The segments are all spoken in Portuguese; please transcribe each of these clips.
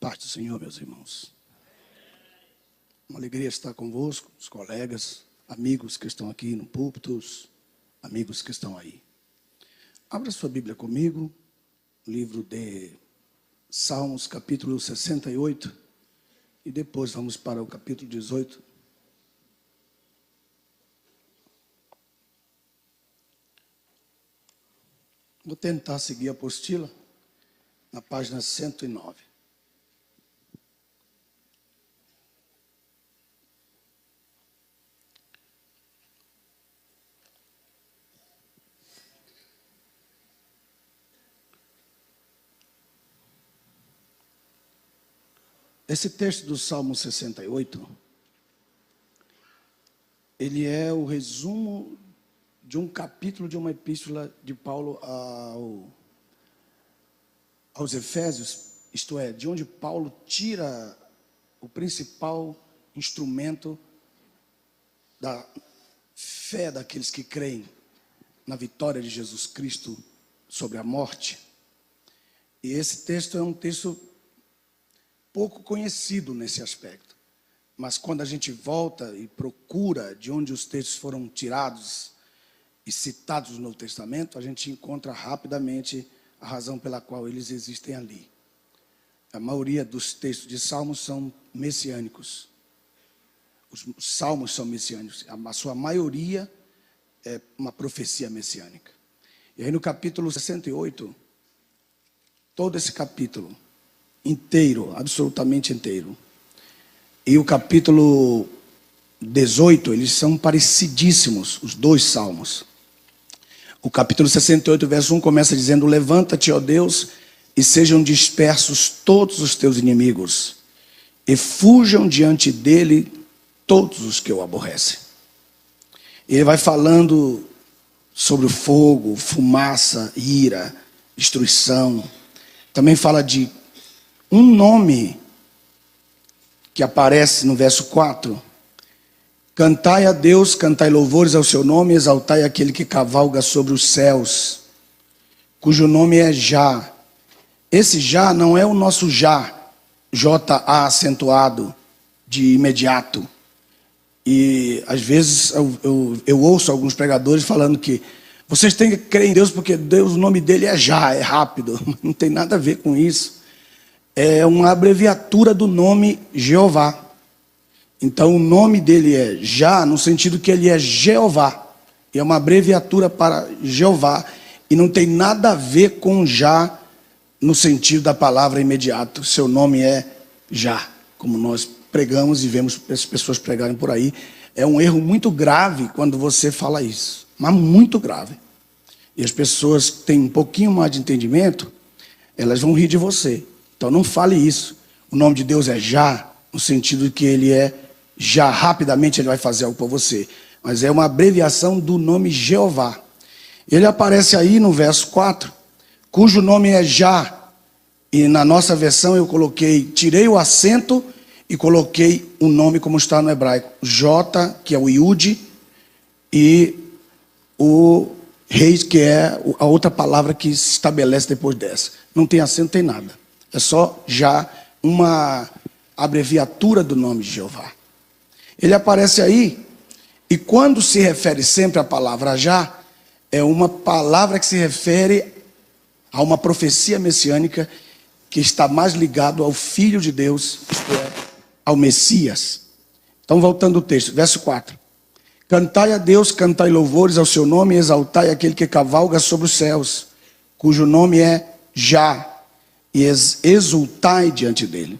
Paz do Senhor, meus irmãos. Uma alegria estar convosco, os colegas, amigos que estão aqui no púlpito, os amigos que estão aí. Abra sua Bíblia comigo, livro de Salmos, capítulo 68, e depois vamos para o capítulo 18. Vou tentar seguir a apostila na página 109. Esse texto do Salmo 68, ele é o resumo de um capítulo de uma epístola de Paulo aos Efésios, isto é, de onde Paulo tira o principal instrumento da fé daqueles que creem na vitória de Jesus Cristo sobre a morte. E esse texto é um texto pouco conhecido nesse aspecto, mas quando a gente volta e procura de onde os textos foram tirados e citados no Novo Testamento, a gente encontra rapidamente a razão pela qual eles existem ali. A maioria dos textos de Salmos são messiânicos. Os Salmos são messiânicos, a sua maioria é uma profecia messiânica. E aí no capítulo 68, todo esse capítulo inteiro, absolutamente inteiro. E o capítulo 18, eles são parecidíssimos, os dois salmos. O capítulo 68, verso 1, começa dizendo: levanta-te, ó Deus, e sejam dispersos todos os teus inimigos, e fujam diante dele todos os que o aborrecem. E ele vai falando sobre o fogo, fumaça, ira, destruição. Também fala de um nome que aparece no verso 4. Cantai a Deus, cantai louvores ao seu nome, exaltai aquele que cavalga sobre os céus, cujo nome é Já. Esse Já não é o nosso Já, J-A acentuado, de imediato. E às vezes eu ouço alguns pregadores falando que vocês têm que crer em Deus porque Deus, o nome dele é Já, é rápido. Não tem nada a ver com isso. É uma abreviatura do nome Jeová. Então o nome dele é Já, no sentido que ele é Jeová. E é uma abreviatura para Jeová. E não tem nada a ver com Já, no sentido da palavra imediato. Seu nome é Já. Como nós pregamos e vemos as pessoas pregarem por aí. É um erro muito grave quando você fala isso. Mas muito grave. E as pessoas que têm um pouquinho mais de entendimento, elas vão rir de você. Então não fale isso. O nome de Deus é Já, no sentido de que ele é Já, rapidamente ele vai fazer algo por você. Mas é uma abreviação do nome Jeová. Ele aparece aí no verso 4, cujo nome é Já. E na nossa versão eu tirei o acento e coloquei o nome como está no hebraico. J, que é o Yud, e o Reis, que é a outra palavra que se estabelece depois dessa. Não tem acento, não tem nada. É só Já uma abreviatura do nome de Jeová. Ele aparece aí, e quando se refere sempre à palavra Já, é uma palavra que se refere a uma profecia messiânica que está mais ligado ao Filho de Deus, isto é, ao Messias. Então, voltando ao texto, verso 4. Cantai a Deus, cantai louvores ao seu nome, e exaltai aquele que cavalga sobre os céus, cujo nome é Já. E exultai diante dele.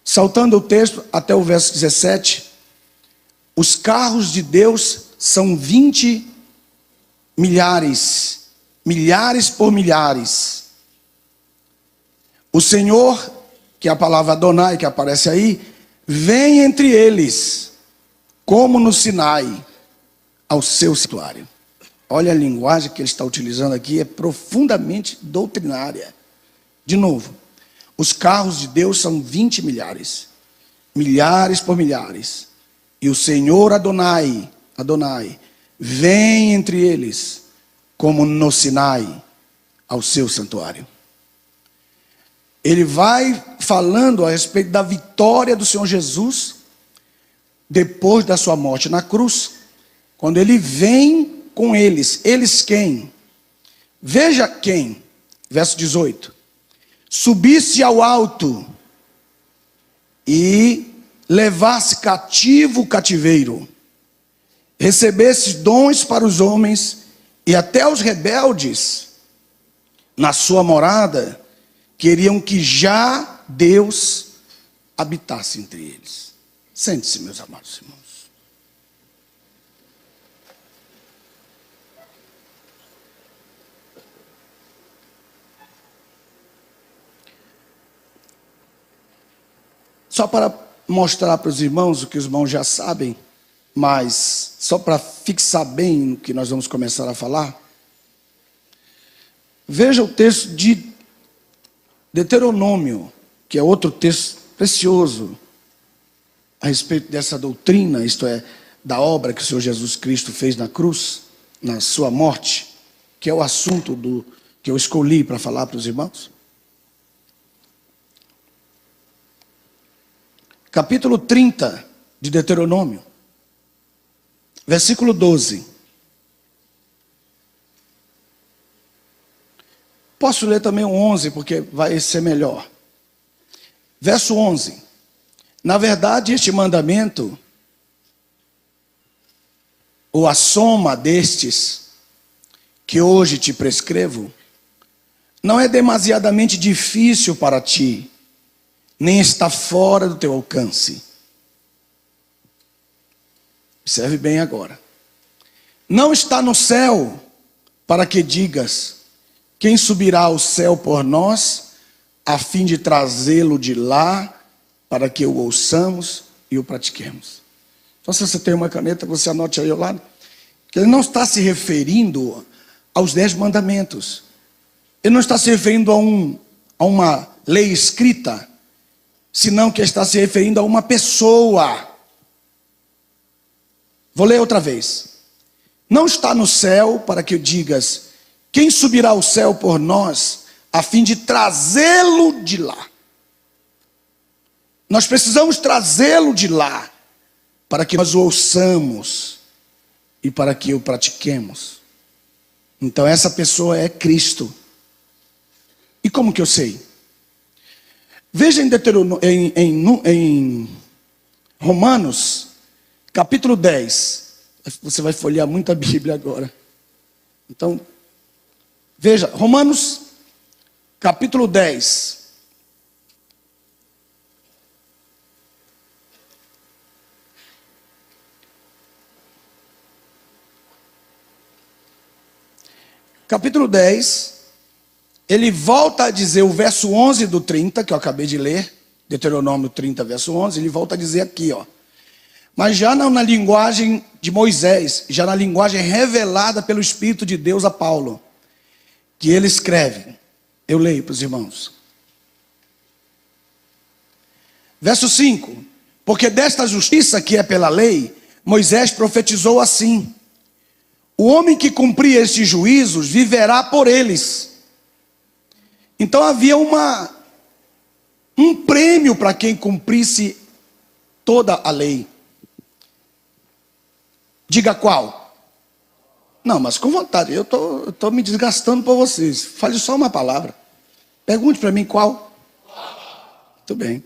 Saltando o texto até o verso 17, os carros de Deus são 20 milhares, milhares por milhares. O Senhor, que é a palavra Adonai que aparece aí, vem entre eles, como no Sinai, ao seu santuário. Olha a linguagem que ele está utilizando aqui, é profundamente doutrinária. De novo, os carros de Deus são 20 milhares, milhares por milhares. E o Senhor Adonai, vem entre eles, como no Sinai, ao seu santuário. Ele vai falando a respeito da vitória do Senhor Jesus depois da sua morte na cruz, quando ele vem com eles. Eles quem? Veja quem. Verso 18. Subisse ao alto e levasse cativo o cativeiro, recebesse dons para os homens e até os rebeldes na sua morada queriam que já Deus habitasse entre eles. Sente-se, meus amados irmãos. Só para mostrar para os irmãos o que os irmãos já sabem, mas só para fixar bem o que nós vamos começar a falar. Veja o texto de Deuteronômio, que é outro texto precioso a respeito dessa doutrina, isto é, da obra que o Senhor Jesus Cristo fez na cruz, na sua morte, que é o assunto que eu escolhi para falar para os irmãos. Capítulo 30 de Deuteronômio, versículo 12. Posso ler também o 11, porque vai ser melhor. Verso 11. Na verdade, este mandamento, ou a soma destes, que hoje te prescrevo, não é demasiadamente difícil para ti, nem está fora do teu alcance. Observe bem agora. Não está no céu para que digas: quem subirá ao céu por nós, a fim de trazê-lo de lá, para que o ouçamos e o pratiquemos. Então, se você tem uma caneta, você anote aí ao lado, que ele não está se referindo aos 10 mandamentos. Ele não está se referindo a uma lei escrita, senão que está se referindo a uma pessoa. Vou ler outra vez. Não está no céu para que digas: quem subirá ao céu por nós, a fim de trazê-lo de lá. Nós precisamos trazê-lo de lá, para que nós o ouçamos e para que o pratiquemos. Então essa pessoa é Cristo. E como que eu sei? Veja em Romanos, capítulo 10. Você vai folhear muito a Bíblia agora. Então, veja, Romanos, capítulo 10. Capítulo 10, ele volta a dizer o verso 11 do 30, que eu acabei de ler, Deuteronômio 30, verso 11, ele volta a dizer aqui, ó. Mas já não na linguagem de Moisés, já na linguagem revelada pelo Espírito de Deus a Paulo, que ele escreve. Eu leio para os irmãos. Verso 5. Porque desta justiça que é pela lei, Moisés profetizou assim: o homem que cumprir estes juízos viverá por eles. Então havia um prêmio para quem cumprisse toda a lei. Diga qual? Não, mas com vontade, eu estou me desgastando por vocês. Fale só uma palavra. Pergunte para mim qual. Muito bem.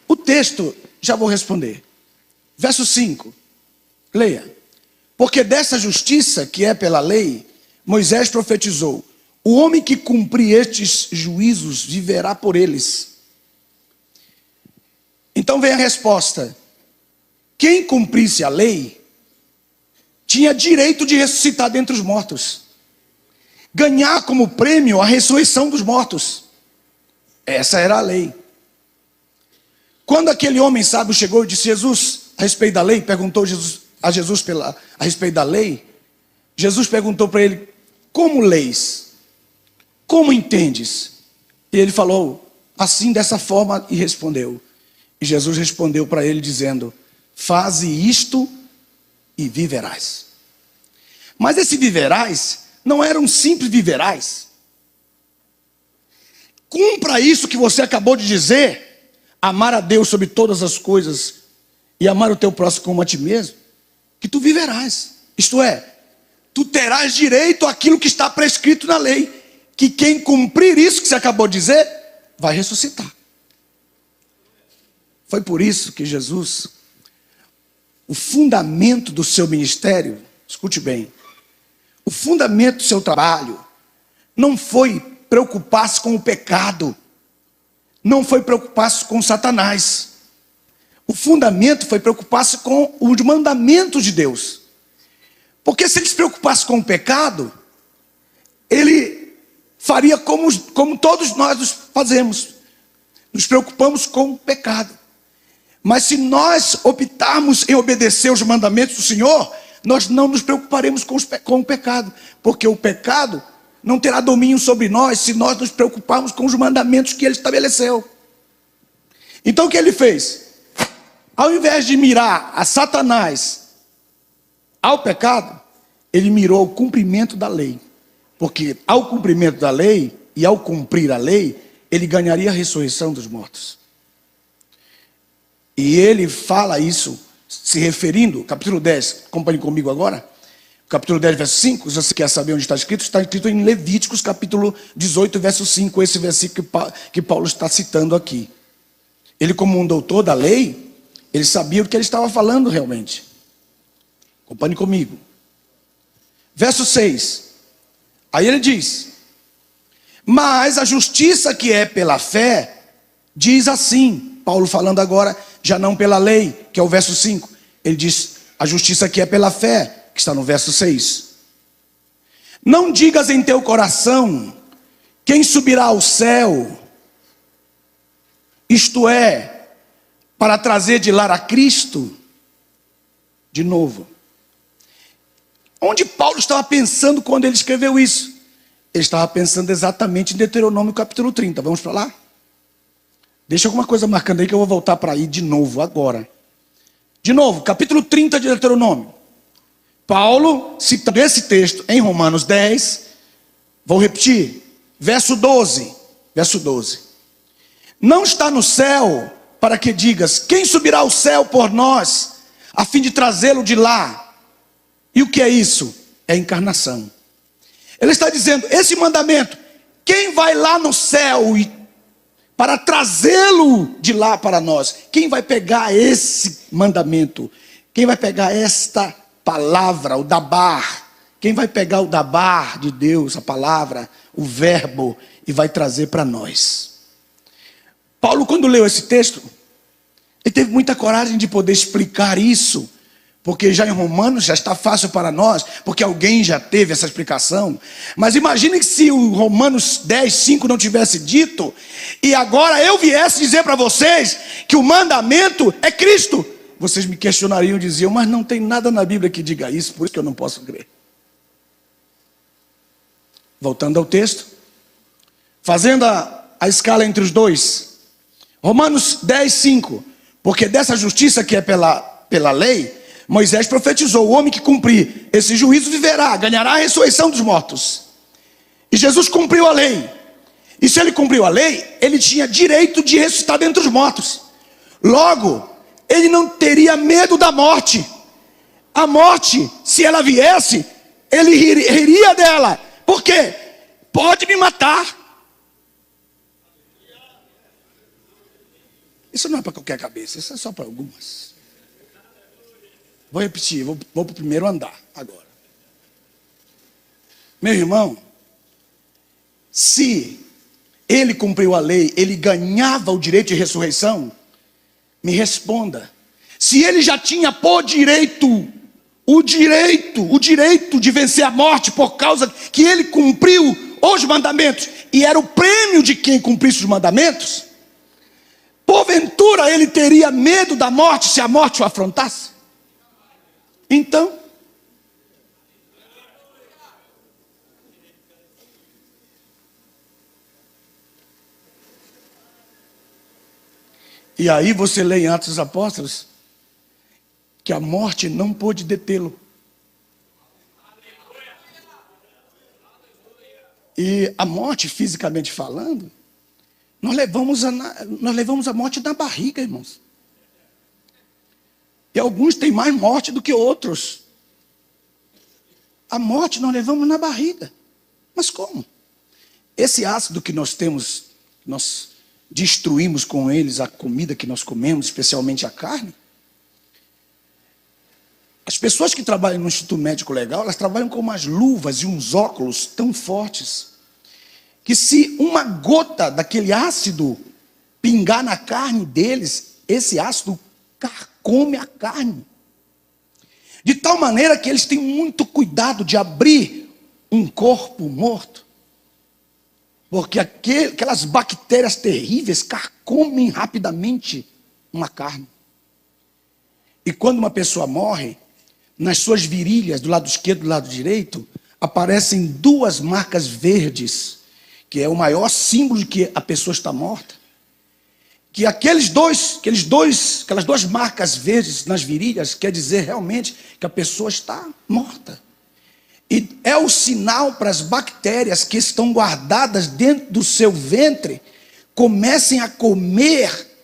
O texto, já vou responder. Verso 5. Leia. Porque dessa justiça que é pela lei, Moisés profetizou: o homem que cumprir estes juízos viverá por eles. Então vem a resposta. Quem cumprisse a lei tinha direito de ressuscitar dentre os mortos, ganhar como prêmio a ressurreição dos mortos. Essa era a lei. Quando aquele homem sábio chegou e disse: Jesus, a respeito da lei, perguntou a Jesus a respeito da lei, Jesus perguntou para ele: como leis? Como entendes? E ele falou assim, dessa forma, e respondeu. E Jesus respondeu para ele dizendo: faze isto e viverás. Mas esse viverás não era um simples viverás. Cumpra isso que você acabou de dizer: amar a Deus sobre todas as coisas e amar o teu próximo como a ti mesmo, que tu viverás. Isto é, tu terás direito àquilo que está prescrito na lei, que quem cumprir isso que você acabou de dizer, vai ressuscitar. Foi por isso que Jesus, o fundamento do seu ministério, escute bem, o fundamento do seu trabalho, não foi preocupar-se com o pecado, não foi preocupar-se com Satanás. O fundamento foi preocupar-se com os mandamentos de Deus. Porque se ele se preocupasse com o pecado, ele faria como todos nós fazemos. Nos preocupamos com o pecado. Mas se nós optarmos em obedecer os mandamentos do Senhor, nós não nos preocuparemos com o pecado. Porque o pecado não terá domínio sobre nós se nós nos preocuparmos com os mandamentos que ele estabeleceu. Então o que ele fez? Ao invés de mirar a Satanás, ao pecado, ele mirou o cumprimento da lei. Porque ao cumprimento da lei, e ao cumprir a lei, ele ganharia a ressurreição dos mortos. E ele fala isso, se referindo, capítulo 10, acompanhe comigo agora, capítulo 10, verso 5, se você quer saber onde está escrito em Levíticos, capítulo 18, verso 5, esse versículo que Paulo está citando aqui. Ele, como um doutor da lei, ele sabia o que ele estava falando realmente. Acompanhe comigo. Verso 6. Aí ele diz: mas a justiça que é pela fé, diz assim, Paulo falando agora, já não pela lei, que é o verso 5. Ele diz, a justiça que é pela fé, que está no verso 6. Não digas em teu coração, quem subirá ao céu? Isto é, para trazer de lá a Cristo. De novo. Onde Paulo estava pensando quando ele escreveu isso? Ele estava pensando exatamente em Deuteronômio capítulo 30. Vamos para lá? Deixa alguma coisa marcando aí que eu vou voltar para aí de novo agora. De novo, capítulo 30 de Deuteronômio. Paulo, citando esse texto em Romanos 10, vou repetir, verso 12. Verso 12. Não está no céu para que digas, quem subirá ao céu por nós, a fim de trazê-lo de lá? E o que é isso? É a encarnação. Ele está dizendo, esse mandamento, quem vai lá no céu para trazê-lo de lá para nós? Quem vai pegar esse mandamento? Quem vai pegar esta palavra, o dabar? Quem vai pegar o dabar de Deus, a palavra, o verbo, e vai trazer para nós? Paulo, quando leu esse texto, ele teve muita coragem de poder explicar isso, porque já em Romanos já está fácil para nós, porque alguém já teve essa explicação. Mas imagine que se o Romanos 10, 5 não tivesse dito, e agora eu viesse dizer para vocês que o mandamento é Cristo. Vocês me questionariam e diziam, mas não tem nada na Bíblia que diga isso, por isso que eu não posso crer. Voltando ao texto, fazendo a escala entre os dois. Romanos 10, 5. Porque dessa justiça que é pela lei, Moisés profetizou, o homem que cumprir esse juízo viverá, ganhará a ressurreição dos mortos. E Jesus cumpriu a lei. E se ele cumpriu a lei, ele tinha direito de ressuscitar dentre os mortos. Logo, ele não teria medo da morte. A morte, se ela viesse, ele riria dela. Por quê? Pode me matar. Isso não é para qualquer cabeça, isso é só para algumas. Vou repetir, vou para o primeiro andar agora. Meu irmão, se ele cumpriu a lei, ele ganhava o direito de ressurreição, me responda. Se ele já tinha por direito, o direito de vencer a morte por causa que ele cumpriu os mandamentos, e era o prêmio de quem cumprisse os mandamentos, porventura ele teria medo da morte se a morte o afrontasse? Então, e aí você lê em Atos dos Apóstolos que a morte não pôde detê-lo. E a morte, fisicamente falando, nós levamos a morte na barriga, irmãos. E alguns têm mais morte do que outros. A morte nós levamos na barriga. Mas como? Esse ácido que nós temos, nós destruímos com eles a comida que nós comemos, especialmente a carne. As pessoas que trabalham no Instituto Médico Legal, elas trabalham com umas luvas e uns óculos tão fortes, que se uma gota daquele ácido pingar na carne deles, esse ácido carcome a carne. De tal maneira que eles têm muito cuidado de abrir um corpo morto, porque aquelas bactérias terríveis carcomem rapidamente uma carne. E quando uma pessoa morre, nas suas virilhas, do lado esquerdo e do lado direito, aparecem duas marcas verdes, que é o maior símbolo de que a pessoa está morta. Que aquelas duas marcas verdes nas virilhas quer dizer realmente que a pessoa está morta. E é o sinal para as bactérias que estão guardadas dentro do seu ventre comecem a comer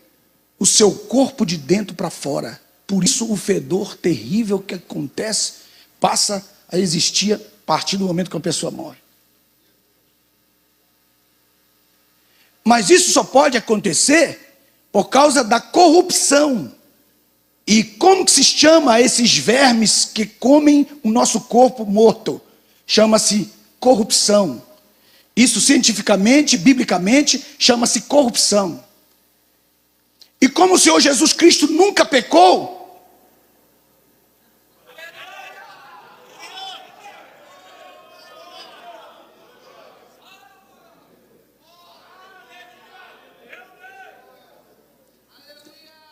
o seu corpo de dentro para fora. Por isso o fedor terrível que acontece passa a existir a partir do momento que a pessoa morre. Mas isso só pode acontecer por causa da corrupção. E como que se chama esses vermes que comem o nosso corpo morto? Chama-se corrupção. Isso cientificamente, biblicamente, chama-se corrupção. E como o Senhor Jesus Cristo nunca pecou,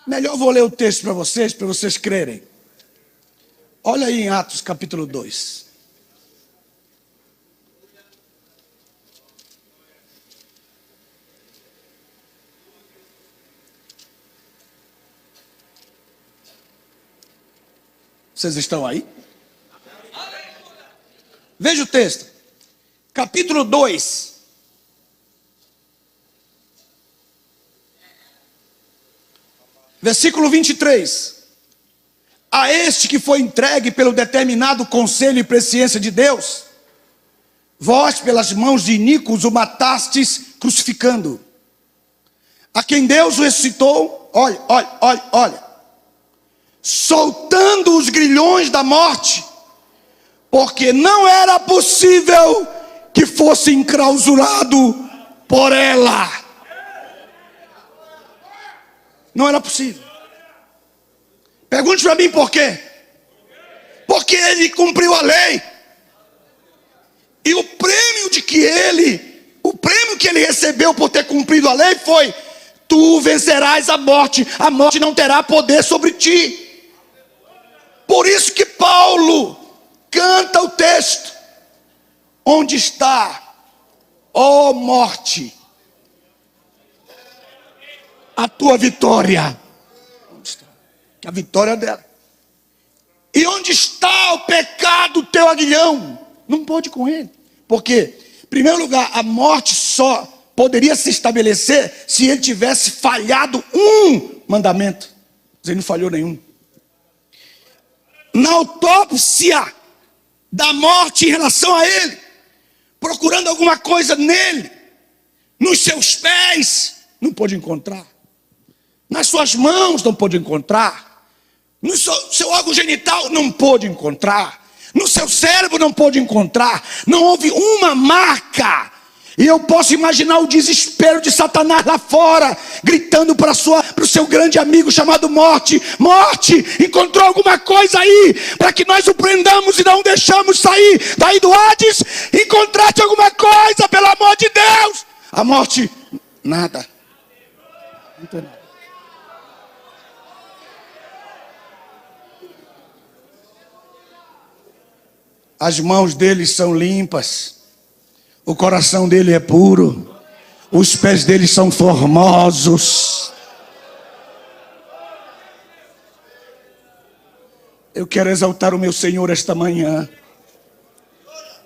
melhor vou ler o texto para vocês crerem. Olha aí em Atos capítulo 2. Vocês estão aí? Veja o texto. Capítulo 2. Versículo 23. A este que foi entregue pelo determinado conselho e presciência de Deus, vós pelas mãos de iníquos o matastes crucificando. A quem Deus ressuscitou, olha, soltando os grilhões da morte, porque não era possível que fosse enclausurado por ela. Não era possível. Pergunte para mim por quê? Porque ele cumpriu a lei. E o prêmio que ele recebeu por ter cumprido a lei foi: tu vencerás a morte não terá poder sobre ti. Por isso que Paulo canta o texto: onde está, ó morte, a tua vitória? Onde está? A vitória dela. E onde está o pecado teu aguilhão? Não pode com ele. Porque, em primeiro lugar, a morte só poderia se estabelecer se ele tivesse falhado um mandamento. Ele não falhou nenhum. Na autópsia da morte em relação a ele, procurando alguma coisa nele, nos seus pés, não pôde encontrar. Nas suas mãos não pôde encontrar. No seu órgão genital não pôde encontrar. No seu cérebro não pôde encontrar. Não houve uma marca. E eu posso imaginar o desespero de Satanás lá fora, gritando para o seu grande amigo chamado morte: morte, encontrou alguma coisa aí para que nós o prendamos e não o deixamos sair daí do Hades? Encontraste alguma coisa, pelo amor de Deus? A morte, nada. Não tem nada. As mãos dele são limpas, o coração dele é puro, os pés dele são formosos. Eu quero exaltar o meu Senhor esta manhã.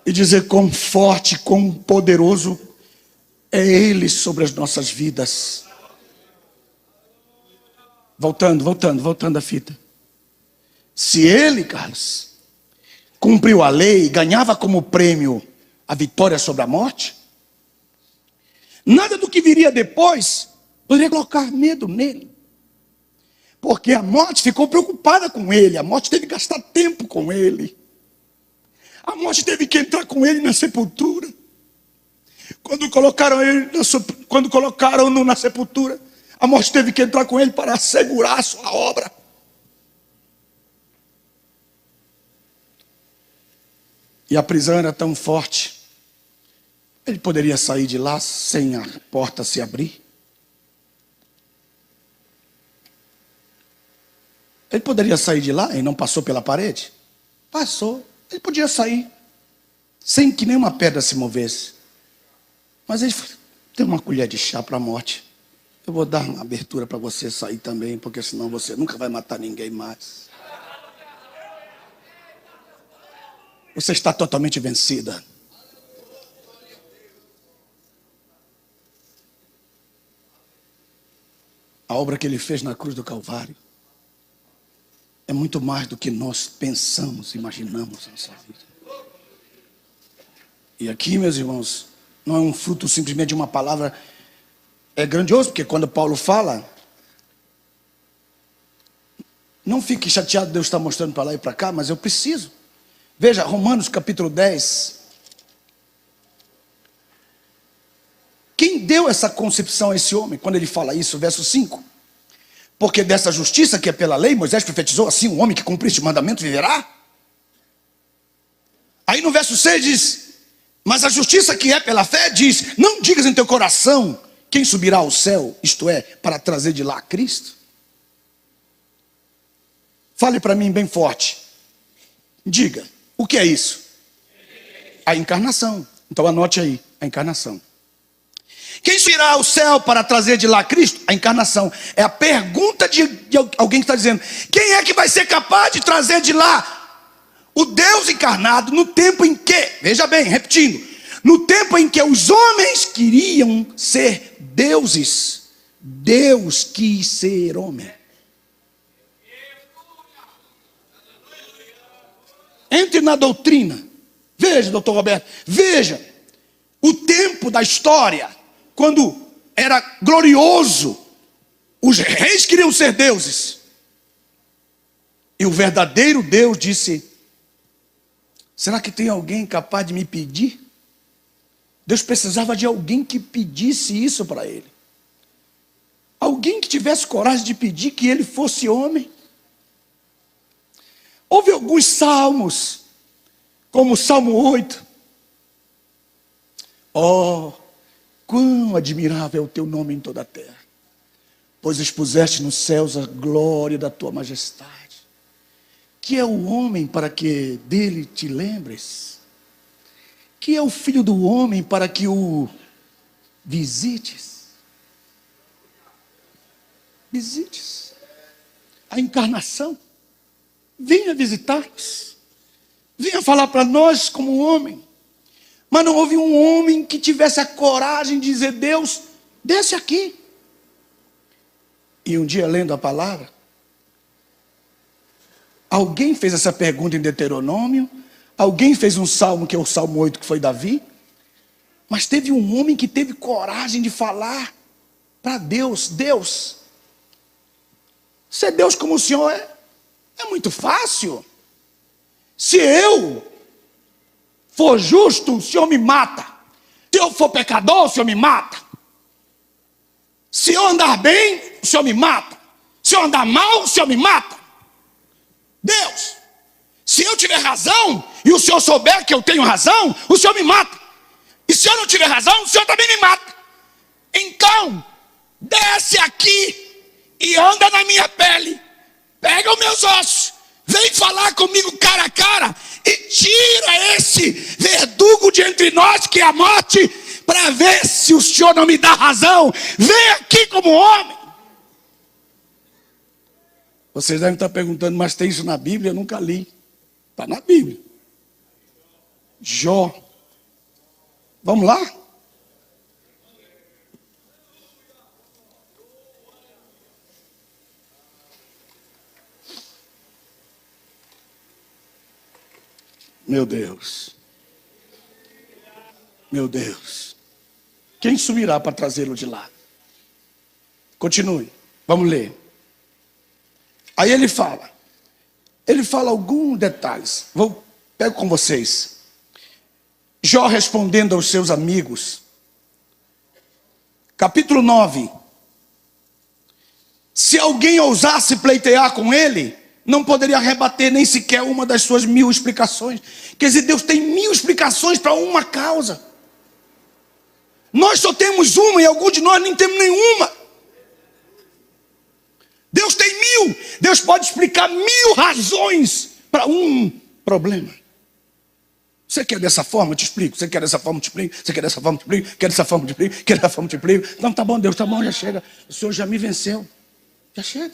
e dizer quão forte, quão poderoso é Ele sobre as nossas vidas. Voltando a fita. Se Ele, Carlos, cumpriu a lei e ganhava como prêmio a vitória sobre a morte, nada do que viria depois poderia colocar medo nele. Porque a morte ficou preocupada com ele, a morte teve que gastar tempo com ele. A morte teve que entrar com ele na sepultura. Quando colocaram-no na sepultura, a morte teve que entrar com ele para assegurar a sua obra. E a prisão era tão forte, ele poderia sair de lá sem a porta se abrir. Ele poderia sair de lá e não passou pela parede? Passou. Ele podia sair sem que nenhuma pedra se movesse. Mas ele deu uma colher de chá para a morte. Eu vou dar uma abertura para você sair também, porque senão você nunca vai matar ninguém mais. Você está totalmente vencida. A obra que ele fez na cruz do Calvário é muito mais do que nós pensamos, imaginamos nessa vida. E aqui, meus irmãos, não é um fruto simplesmente de uma palavra. É grandioso, porque quando Paulo fala, não fique chateado, Deus está mostrando para lá e para cá, mas eu preciso. Veja, Romanos capítulo 10. Quem deu essa concepção a esse homem, quando ele fala isso, verso 5? Porque dessa justiça que é pela lei, Moisés profetizou assim, um homem que cumprir este mandamento viverá. Aí no verso 6 diz, mas a justiça que é pela fé diz, não digas em teu coração, quem subirá ao céu, isto é, para trazer de lá Cristo? Fale para mim bem forte. Diga, o que é isso? A encarnação. Então anote aí, a encarnação. Quem subirá ao céu para trazer de lá Cristo? A encarnação. É a pergunta de alguém que está dizendo, quem é que vai ser capaz de trazer de lá o Deus encarnado no tempo em que, veja bem, repetindo, no tempo em que os homens queriam ser deuses, Deus quis ser homem. Entre na doutrina. Veja, doutor Roberto, veja o tempo da história, quando era glorioso, os reis queriam ser deuses. E o verdadeiro Deus disse, será que tem alguém capaz de me pedir? Deus precisava de alguém que pedisse isso para ele. Alguém que tivesse coragem de pedir que ele fosse homem. Houve alguns salmos, como o Salmo 8. Oh, quão admirável é o teu nome em toda a terra, pois expuseste nos céus a glória da tua majestade. Que é o homem para que dele te lembres? Que é o filho do homem para que o visites? Visites a encarnação. Venha visitar-nos. Venha falar para nós como homem. Mas não houve um homem que tivesse a coragem de dizer, Deus, desce aqui. E um dia, lendo a palavra, alguém fez essa pergunta em Deuteronômio, alguém fez um salmo, que é o Salmo 8, que foi Davi, mas teve um homem que teve coragem de falar para Deus, Deus, ser Deus como o Senhor é muito fácil. Se eu for justo, o Senhor me mata. Se eu for pecador, o Senhor me mata. Se eu andar bem, o Senhor me mata. Se eu andar mal, o Senhor me mata. Deus, se eu tiver razão e o Senhor souber que eu tenho razão, o Senhor me mata. E se eu não tiver razão, o Senhor também me mata. Então, desce aqui e anda na minha pele. Pega os meus ossos. Vem falar comigo cara a cara e tira esse verdugo de entre nós que é a morte, para ver se o Senhor não me dá razão. Vem aqui como homem. Vocês devem estar perguntando, mas tem isso na Bíblia? Eu nunca li. Está na Bíblia. Jó. Vamos lá? Meu Deus. Meu Deus. Quem subirá para trazê-lo de lá? Continue. Vamos ler. Aí ele fala alguns detalhes. Pego com vocês. Jó respondendo aos seus amigos. Capítulo 9. Se alguém ousasse pleitear com ele, não poderia rebater nem sequer uma das suas 1000 explicações. Quer dizer, Deus tem 1000 explicações para uma causa. Nós só temos uma e alguns de nós nem temos nenhuma. Deus tem 1000. Deus pode explicar 1000 razões para um problema. Você quer dessa forma? Eu te explico. Você quer dessa forma? Eu te explico. Você quer dessa forma? Eu te explico. Quer dessa forma? Eu te explico. Quer dessa forma? Eu te explico. Não, tá bom, Deus, tá bom, já chega. O Senhor já me venceu. Já chega.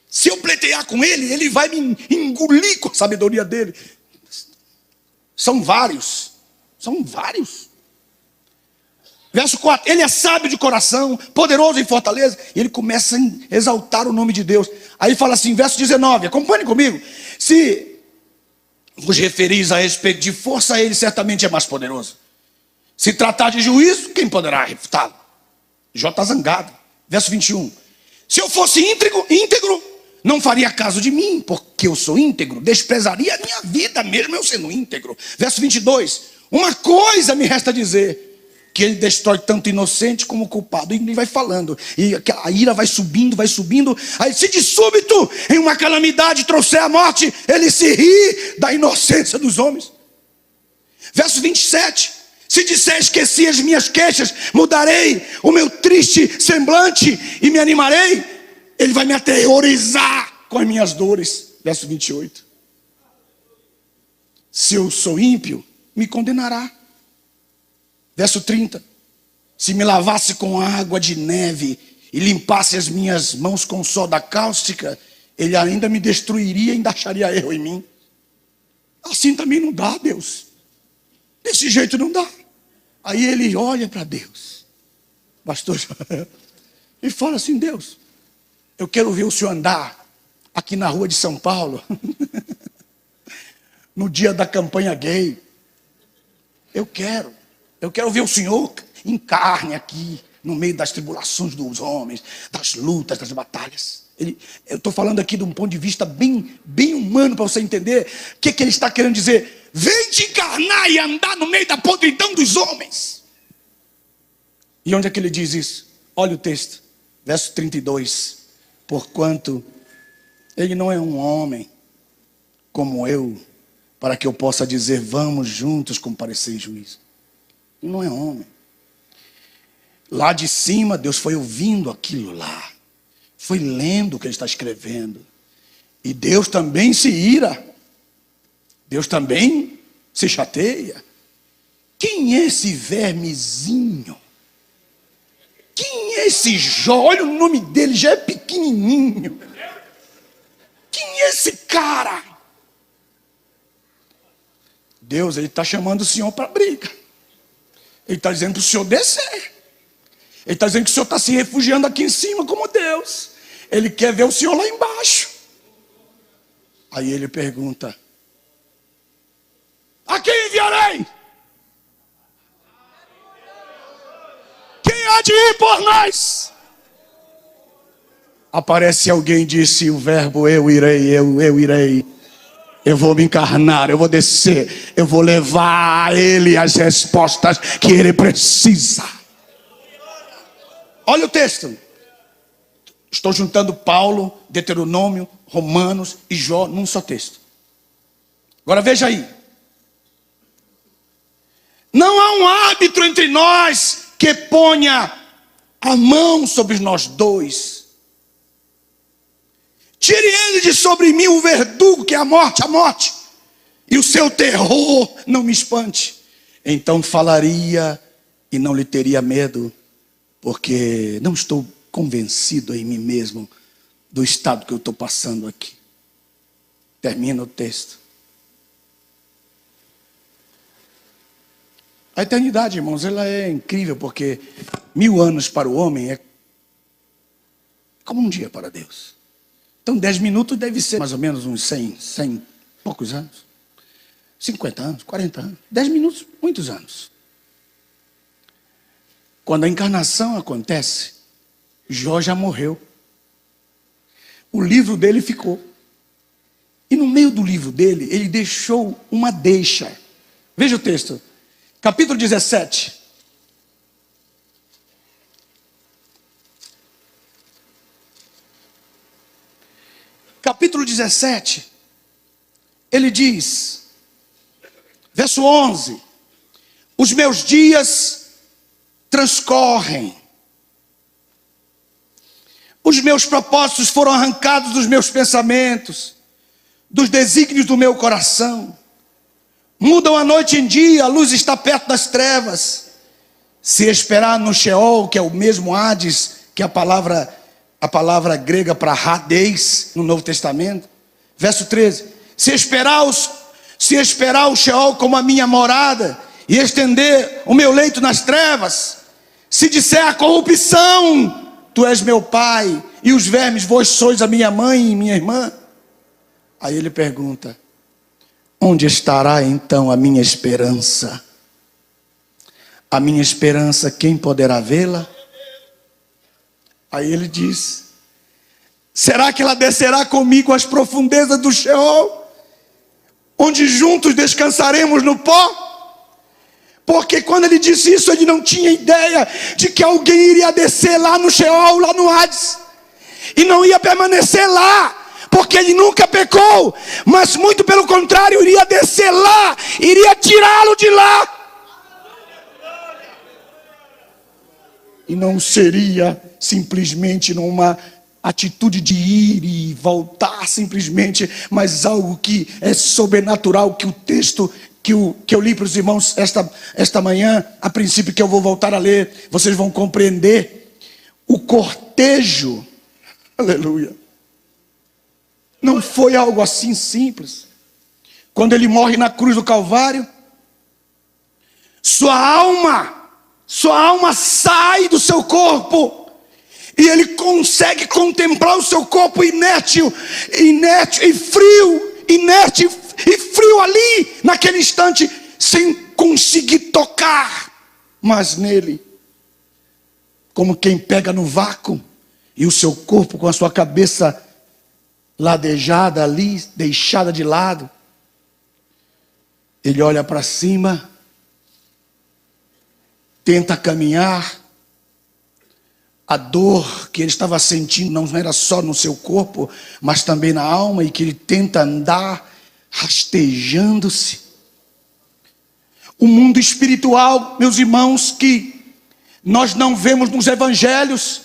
Se eu pleitear com ele, ele vai me engolir com a sabedoria dele. São vários. São vários. Verso 4. Ele é sábio de coração, poderoso em fortaleza. E ele começa a exaltar o nome de Deus. Aí fala assim, verso 19. Acompanhe comigo. Se vos referis a respeito de força, ele certamente é mais poderoso. Se tratar de juízo, quem poderá refutá-lo? Jó está zangado. Verso 21. Se eu fosse íntegro, não faria caso de mim, porque eu sou íntegro. Desprezaria a minha vida, mesmo eu sendo íntegro. Verso 22. Uma coisa me resta dizer, que ele destrói tanto inocente como culpado. E ele vai falando, e a ira vai subindo, vai subindo. Aí se de súbito em uma calamidade trouxer a morte, ele se ri da inocência dos homens. Verso 27. Se disser esqueci as minhas queixas, mudarei o meu triste semblante e me animarei, ele vai me aterrorizar com as minhas dores. Verso 28. Se eu sou ímpio, me condenará. Verso 30. Se me lavasse com água de neve e limpasse as minhas mãos com soda cáustica, ele ainda me destruiria e ainda acharia erro em mim. Assim também não dá, Deus. Desse jeito não dá. Aí ele olha para Deus, pastor, e fala assim, Deus, eu quero ver o senhor andar aqui na rua de São Paulo, no dia da campanha gay. Eu quero ver o Senhor em carne aqui, no meio das tribulações dos homens, das lutas, das batalhas. Eu estou falando aqui de um ponto de vista bem humano, para você entender o que ele está querendo dizer. Vem te encarnar e andar no meio da podridão dos homens. E onde é que ele diz isso? Olha o texto, verso 32. Porquanto ele não é um homem como eu, para que eu possa dizer, vamos juntos comparecer em juízo. Ele não é homem. Lá de cima, Deus foi ouvindo aquilo lá. Foi lendo o que ele está escrevendo. E Deus também se ira. Deus também se chateia. Quem é esse vermezinho? Quem é esse Jó? Olha o nome dele, já é pequenininho. Quem é esse cara? Deus, ele está chamando o Senhor para briga. Ele está dizendo para o Senhor descer. Ele está dizendo que o Senhor está se refugiando aqui em cima como Deus. Ele quer ver o Senhor lá embaixo. Aí ele pergunta, a quem enviarei? Quem há de ir por nós? Aparece alguém e disse o verbo eu irei, eu irei. Eu vou me encarnar, eu vou descer, eu vou levar a ele as respostas que ele precisa. Olha o texto. Estou juntando Paulo, Deuteronômio, Romanos e Jó num só texto. Agora veja aí. Não há um árbitro entre nós que ponha a mão sobre nós dois. Tire ele de sobre mim o verdugo, que é a morte, e o seu terror não me espante. Então falaria e não lhe teria medo, porque não estou convencido em mim mesmo do estado que eu estou passando aqui. Termina o texto. A eternidade, irmãos, ela é incrível, porque 1000 anos para o homem é como um dia para Deus. Então 10 minutos deve ser mais ou menos uns 100 e poucos anos. 50 anos, 40 anos. 10 minutos, muitos anos. Quando a encarnação acontece, Jó já morreu. O livro dele ficou. E no meio do livro dele, ele deixou uma deixa. Veja o texto. Capítulo 17. Capítulo 17. Ele diz, verso 11: os meus dias transcorrem. Os meus propósitos foram arrancados dos meus pensamentos, dos desígnios do meu coração. Mudam a noite em dia, a luz está perto das trevas. Se esperar no Sheol, que é o mesmo Hades, que é a palavra grega para Hades, no Novo Testamento. Verso 13. Se esperar o Sheol como a minha morada, e estender o meu leito nas trevas, se disser a corrupção, tu és meu pai, e os vermes, vós sois a minha mãe e minha irmã. Aí ele pergunta, onde estará então a minha esperança? A minha esperança, quem poderá vê-la? Aí ele diz, será que ela descerá comigo às profundezas do Sheol, onde juntos descansaremos no pó? Porque quando ele disse isso, ele não tinha ideia de que alguém iria descer lá no Sheol, lá no Hades, e não ia permanecer lá, porque ele nunca pecou, mas muito pelo contrário, iria descer lá, iria tirá-lo de lá. E não seria simplesmente numa atitude de ir e voltar simplesmente, mas algo que é sobrenatural, que o texto que eu li para os irmãos esta manhã, a princípio, que eu vou voltar a ler, vocês vão compreender. O cortejo, aleluia, não foi algo assim simples. Quando ele morre na cruz do Calvário, sua alma sai do seu corpo, e ele consegue contemplar o seu corpo inerte e frio ali, naquele instante, sem conseguir tocar mais nele, como quem pega no vácuo, e o seu corpo com a sua cabeça ladejada ali, deixada de lado. Ele olha para cima, tenta caminhar. A dor que ele estava sentindo não era só no seu corpo, mas também na alma, e que ele tenta andar rastejando-se. O mundo espiritual, meus irmãos, que nós não vemos nos evangelhos,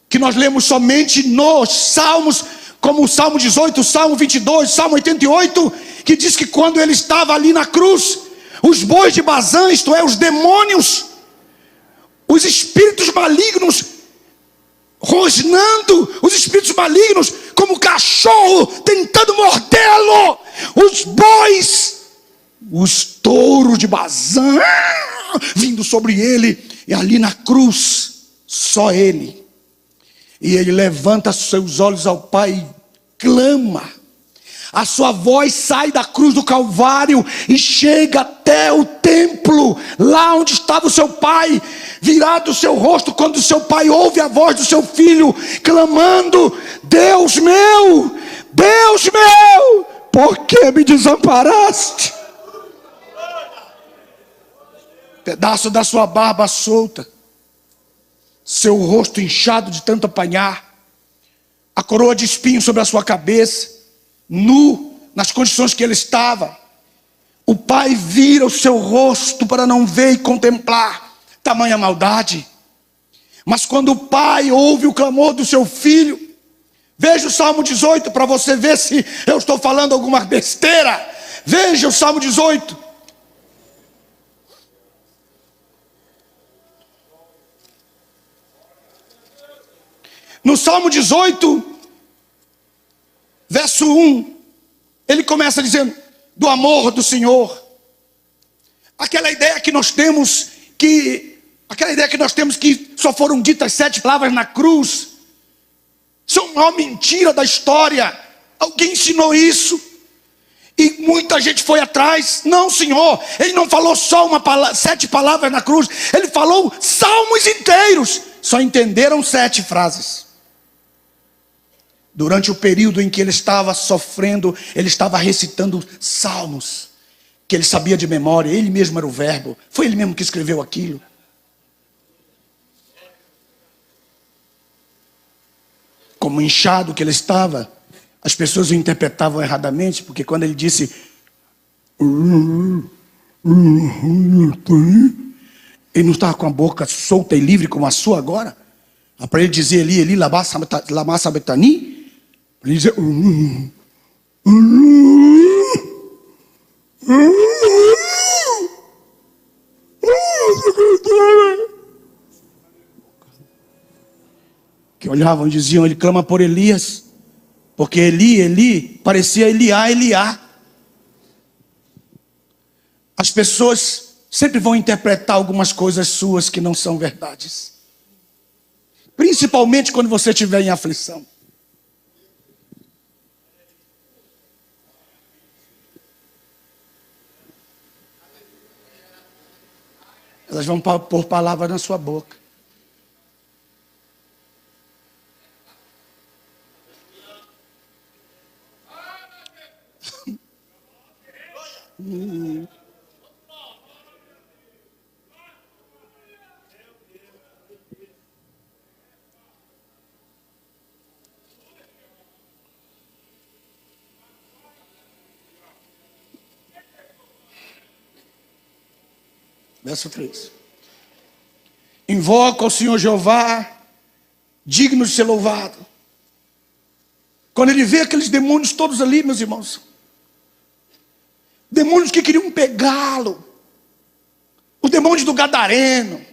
que nós lemos somente nos salmos, como o Salmo 18, o Salmo 22, o Salmo 88, que diz que quando ele estava ali na cruz, os bois de Bazã, isto é, os demônios, os espíritos malignos, rosnando, os espíritos malignos, como cachorro, tentando mordê-lo, os bois, os touros de Bazã, vindo sobre ele, e ali na cruz, só ele. E ele levanta seus olhos ao Pai e clama. A sua voz sai da cruz do Calvário e chega até o templo, lá onde estava o seu pai, virado o seu rosto, quando o seu pai ouve a voz do seu filho, clamando, Deus meu, por que me desamparaste? Pedaço da sua barba solta, seu rosto inchado de tanto apanhar, a coroa de espinhos sobre a sua cabeça, nu, nas condições que ele estava. O pai vira o seu rosto para não ver e contemplar tamanha maldade. Mas quando o pai ouve o clamor do seu filho, veja o Salmo 18 para você ver se eu estou falando alguma besteira. Veja o Salmo 18. No Salmo 18, verso 1, ele começa dizendo, do amor do Senhor, Aquela ideia que nós temos que só foram ditas 7 palavras na cruz. Isso é uma mentira da história. Alguém ensinou isso e muita gente foi atrás. Não, Senhor, ele não falou só 7 palavras na cruz, ele falou salmos inteiros. Só entenderam 7 frases. Durante o período em que ele estava sofrendo, ele estava recitando salmos que ele sabia de memória. Ele mesmo era o verbo, foi ele mesmo que escreveu aquilo. Como inchado que ele estava, as pessoas o interpretavam erradamente, porque quando ele disse ele não estava com a boca solta e livre como a sua agora. Para ele dizer Eli, Eli, lama sabachthani, ele dizer que olhavam e diziam, ele clama por Elias, porque Eli, Eli, parecia Eliá, Eliá. As pessoas sempre vão interpretar algumas coisas suas que não são verdades, principalmente quando você estiver em aflição. Elas vão pôr palavras na sua boca. Verso 3. Invoca ao Senhor Jeová, digno de ser louvado. Quando ele vê aqueles demônios todos ali, meus irmãos, demônios que queriam pegá-lo, os demônios do Gadareno,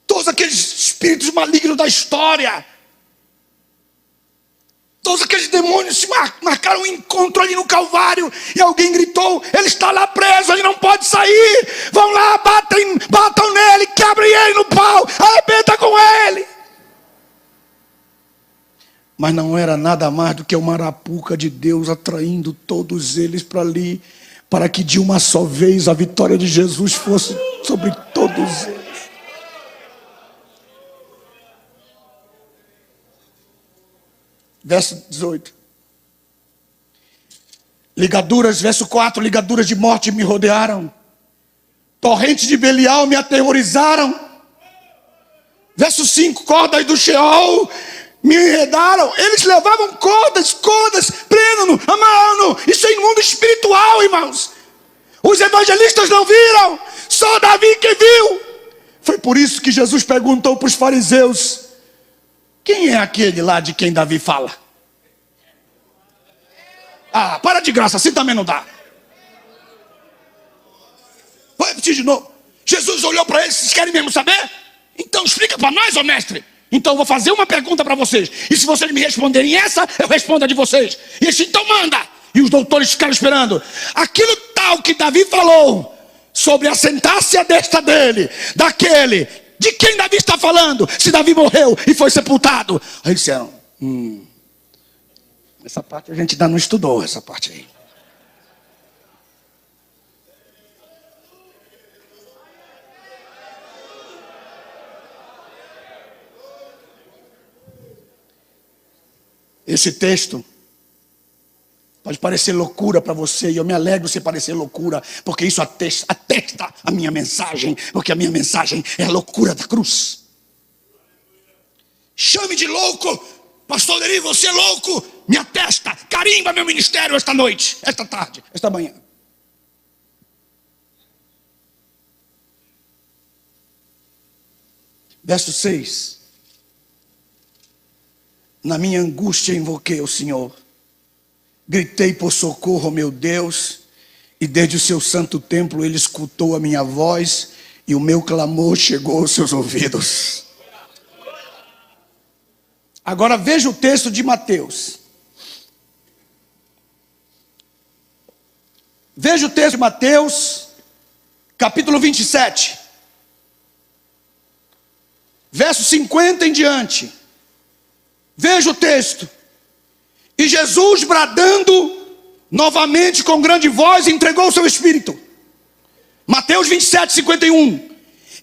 todos aqueles espíritos malignos da história, todos aqueles demônios se marcaram um encontro ali no Calvário, e alguém gritou, ele está lá preso, ele não pode sair, vão lá, batam nele, quebrem ele no pau, arrebenta com ele. Mas não era nada mais do que uma arapuca de Deus atraindo todos eles para ali, para que de uma só vez a vitória de Jesus fosse sobre todos eles. Verso 18. Ligaduras, verso 4, ligaduras de morte me rodearam, torrentes de Belial me aterrorizaram. Verso 5, cordas do Sheol me enredaram. Eles levavam cordas, prendam-no, amarram-no. Isso é imundo espiritual, irmãos. Os evangelistas não viram, só Davi que viu. Foi por isso que Jesus perguntou para os fariseus, quem é aquele lá de quem Davi fala? Ah, para de graça, assim também não dá. Vou repetir de novo. Jesus olhou para eles, vocês querem mesmo saber? Então explica para nós, ó mestre. Então eu vou fazer uma pergunta para vocês, e se vocês me responderem essa, eu respondo a de vocês. E assim, então manda. E os doutores ficaram esperando. Aquilo tal que Davi falou sobre a sentença desta dele, daquele, de quem Davi está falando? Se Davi morreu e foi sepultado. Aí disseram, essa parte a gente ainda não estudou, essa parte aí. Esse texto pode parecer loucura para você, e eu me alegro se parecer loucura, porque isso atesta a minha mensagem, porque a minha mensagem é a loucura da cruz. Chame de louco, pastor Eri, você é louco, me atesta, carimba meu ministério esta noite, esta tarde, esta manhã. Verso 6. Na minha angústia invoquei o Senhor, gritei por socorro, meu Deus, e desde o seu santo templo ele escutou a minha voz, e o meu clamor chegou aos seus ouvidos. Agora veja o texto de Mateus. Veja o texto de Mateus, capítulo 27, verso 50 em diante. Veja o texto. E Jesus, bradando novamente com grande voz, entregou o seu espírito. Mateus 27, 51.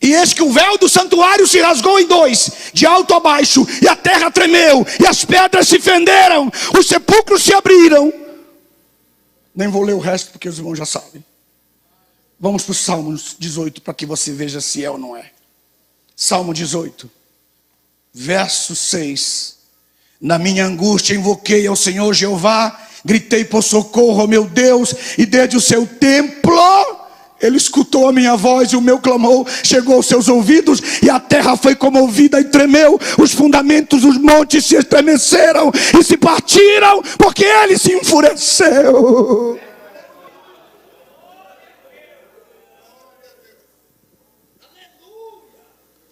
E eis que o véu do santuário se rasgou em dois, de alto a baixo, e a terra tremeu, e as pedras se fenderam, os sepulcros se abriram. Nem vou ler o resto porque os irmãos já sabem. Vamos para o Salmo 18 para que você veja se é ou não é. Salmo 18, verso 6. Na minha angústia invoquei ao Senhor Jeová, gritei por socorro ao meu Deus, e desde o seu templo Ele escutou a minha voz, e o meu clamor chegou aos seus ouvidos, e a terra foi comovida e tremeu, os fundamentos dos montes se estremeceram e se partiram, porque Ele se enfureceu.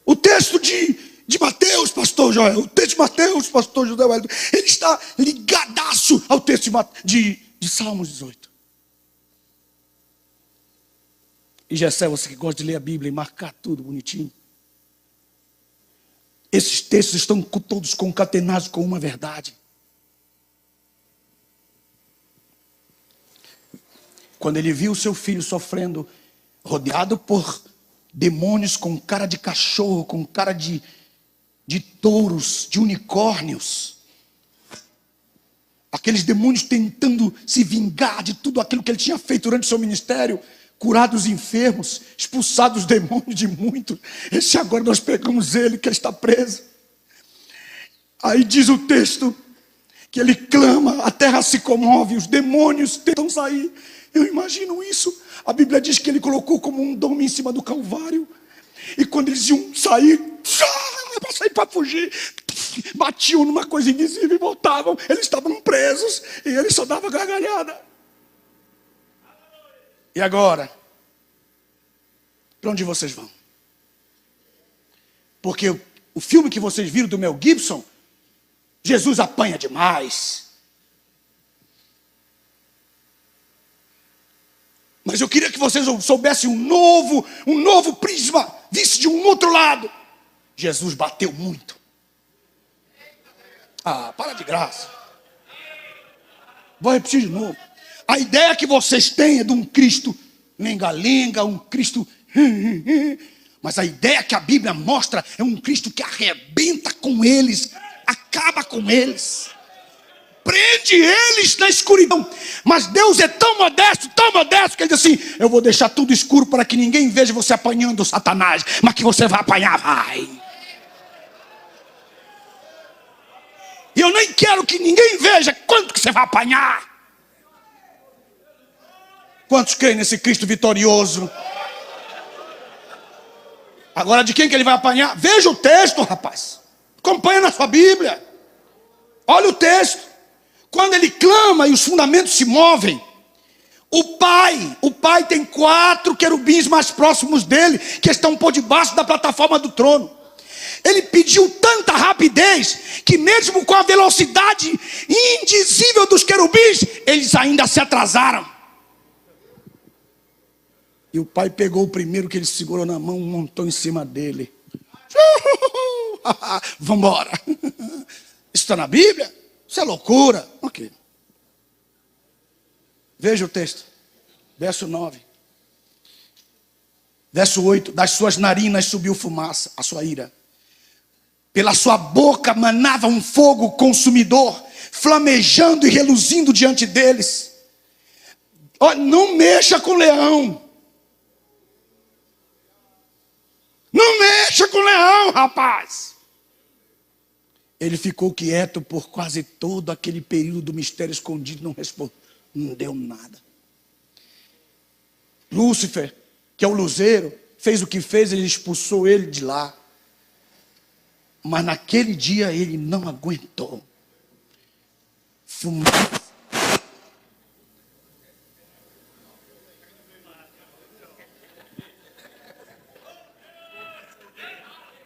O texto de Mateus, pastor Joel, o texto de Mateus, pastor José Wellington, ele está ligadaço ao texto de Salmos 18. E Gessé, você que gosta de ler a Bíblia e marcar tudo bonitinho, esses textos estão todos concatenados com uma verdade. Quando ele viu o seu filho sofrendo, rodeado por demônios com cara de cachorro, com cara de touros, de unicórnios, aqueles demônios tentando se vingar de tudo aquilo que ele tinha feito durante o seu ministério, curado os enfermos, expulsado os demônios de muitos. Esse agora nós pegamos ele, que ele está preso. Aí diz o texto que ele clama, a terra se comove, os demônios tentam sair. Eu imagino isso. A Bíblia diz que ele colocou como um dome em cima do Calvário, e quando eles iam sair, para sair, para fugir, batiam numa coisa invisível e voltavam. Eles estavam presos e ele só dava gargalhada. E agora? Para onde vocês vão? Porque o filme que vocês viram do Mel Gibson, Jesus apanha demais. Mas eu queria que vocês soubessem um novo prisma, visse de um outro lado. Jesus bateu muito. Para de graça. Vou repetir de novo. A ideia que vocês têm é de um Cristo lenga-lenga, um Cristo... Mas a ideia que a Bíblia mostra é um Cristo que arrebenta com eles, acaba com eles, prende eles na escuridão. Mas Deus é tão modesto, que Ele diz assim: eu vou deixar tudo escuro para que ninguém veja você apanhando Satanás, mas que você vai apanhar, vai. E eu nem quero que ninguém veja quanto que você vai apanhar. Quantos creem nesse Cristo vitorioso? Agora, de quem que ele vai apanhar? Veja o texto, rapaz. Acompanha na sua Bíblia. Olha o texto. Quando ele clama e os fundamentos se movem, o pai tem 4 querubins mais próximos dele, que estão por debaixo da plataforma do trono. Ele pediu tanta rapidez, que mesmo com a velocidade indizível dos querubins, eles ainda se atrasaram. E o pai pegou o primeiro que ele segurou na mão, montou em cima dele. Vamos embora. Isso está na Bíblia? Isso é loucura. Ok. Veja o texto. Verso 9. Verso 8. Das suas narinas subiu fumaça, a sua ira. Pela sua boca manava um fogo consumidor, flamejando e reluzindo diante deles. Olha, não mexa com o leão. Não mexa com o leão, rapaz. Ele ficou quieto por quase todo aquele período do mistério escondido, não respondeu, não deu nada. Lúcifer, que é o luzeiro, fez o que fez, ele expulsou ele de lá. Mas naquele dia ele não aguentou. Fumaça.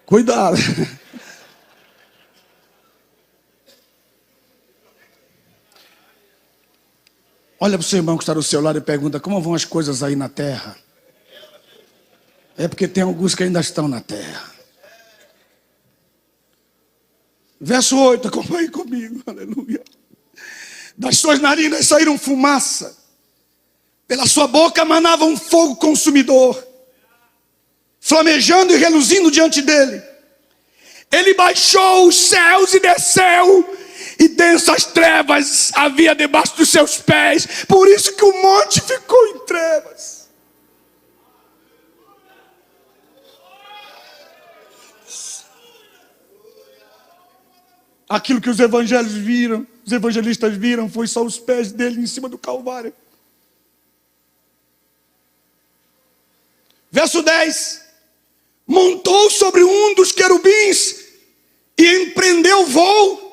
Cuidado. Olha para o seu irmão que está do seu lado e pergunta: como vão as coisas aí na terra? É porque tem alguns que ainda estão na terra. Verso 8, acompanhe comigo, aleluia. Das suas narinas saíram fumaça, pela sua boca manava um fogo consumidor, flamejando e reluzindo diante dele. Ele baixou os céus e desceu, e densas trevas havia debaixo dos seus pés. Por isso que o monte ficou em trevas. Aquilo que os evangelistas viram, foi só os pés dele em cima do Calvário. Verso 10. Montou sobre um dos querubins e empreendeu voo.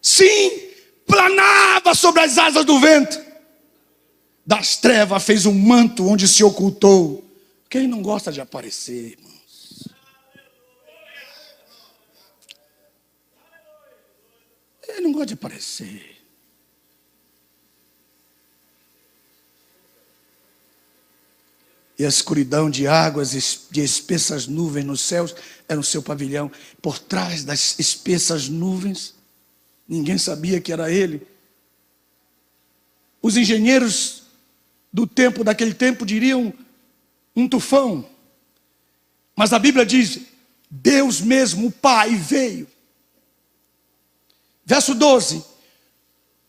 Sim, planava sobre as asas do vento. Das trevas fez um manto onde se ocultou. Quem não gosta de aparecer, irmãos? Ele não gosta de aparecer. E a escuridão de águas, de espessas nuvens nos céus, era o seu pavilhão. Por trás das espessas nuvens, ninguém sabia que era ele. Os engenheiros daquele tempo diriam um tufão. Mas a Bíblia diz: Deus mesmo, o Pai, veio. Verso 12.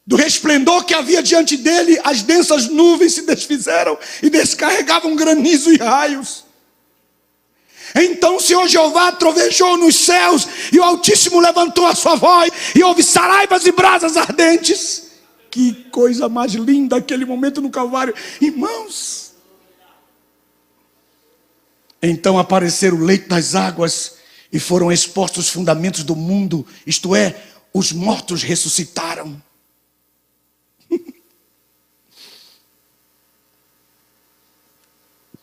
Do resplendor que havia diante dele, as densas nuvens se desfizeram e descarregavam granizo e raios. Então o Senhor Jeová trovejou nos céus, e o Altíssimo levantou a sua voz, e houve saraivas e brasas ardentes. Que coisa mais linda aquele momento no Calvário, irmãos. Então apareceram o leito das águas, e foram expostos os fundamentos do mundo, isto é, os mortos ressuscitaram.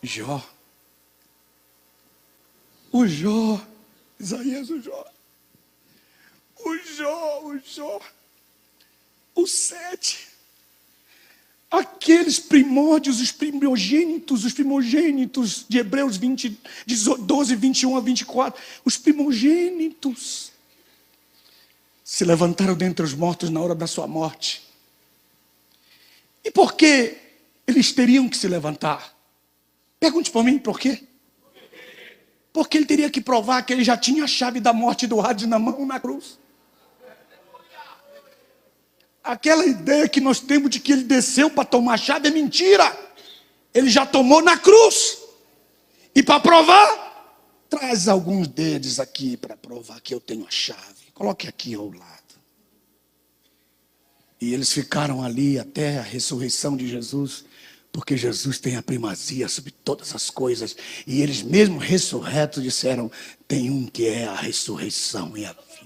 Jó, Isaías, o 7, aqueles primórdios, os primogênitos de Hebreus 20, 12, 21 a 24, os primogênitos se levantaram dentre os mortos na hora da sua morte. E por que eles teriam que se levantar? Pergunte para mim por quê? Porque ele teria que provar que ele já tinha a chave da morte do Hades na mão, na cruz. Aquela ideia que nós temos de que ele desceu para tomar a chave é mentira. Ele já tomou na cruz. E para provar, traz alguns dedos aqui para provar que eu tenho a chave. Coloque aqui ao lado. E eles ficaram ali até a ressurreição de Jesus, porque Jesus tem a primazia sobre todas as coisas. E eles mesmo ressurretos disseram: tem um que é a ressurreição e a vida.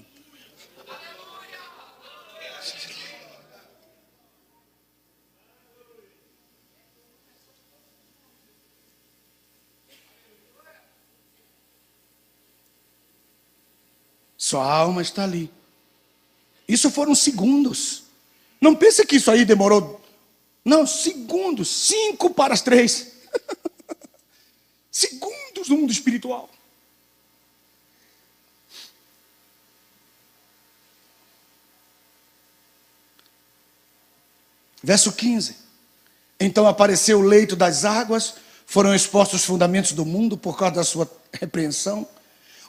Sua alma está ali. Isso foram segundos. Não pense que isso aí demorou. Não, segundos. 5 para as 3. Segundos no mundo espiritual. Verso 15. Então apareceu o leito das águas, foram expostos os fundamentos do mundo por causa da sua repreensão.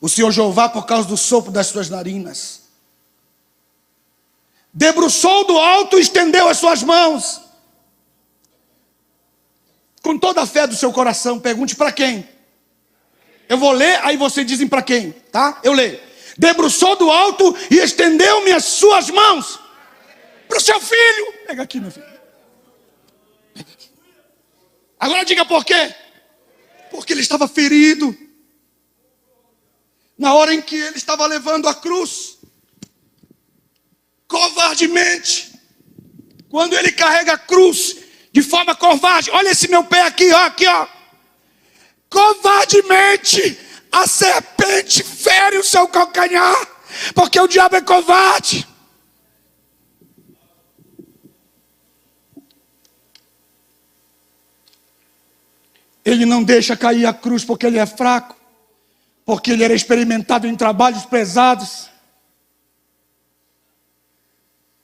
O Senhor Jeová por causa do sopro das suas narinas. Debruçou do alto e estendeu as suas mãos. Com toda a fé do seu coração, pergunte para quem? Eu vou ler, aí vocês dizem para quem, tá? Eu leio. Debruçou do alto e estendeu-me as suas mãos. Para o seu filho. Pega aqui, meu filho. Agora diga por quê. Porque ele estava ferido. Na hora em que ele estava levando a cruz. Covardemente. Quando ele carrega a cruz de forma covarde. Olha esse meu pé aqui, ó, aqui, ó. Covardemente, a serpente fere o seu calcanhar, porque o diabo é covarde. Ele não deixa cair a cruz porque ele é fraco, porque ele era experimentado em trabalhos pesados.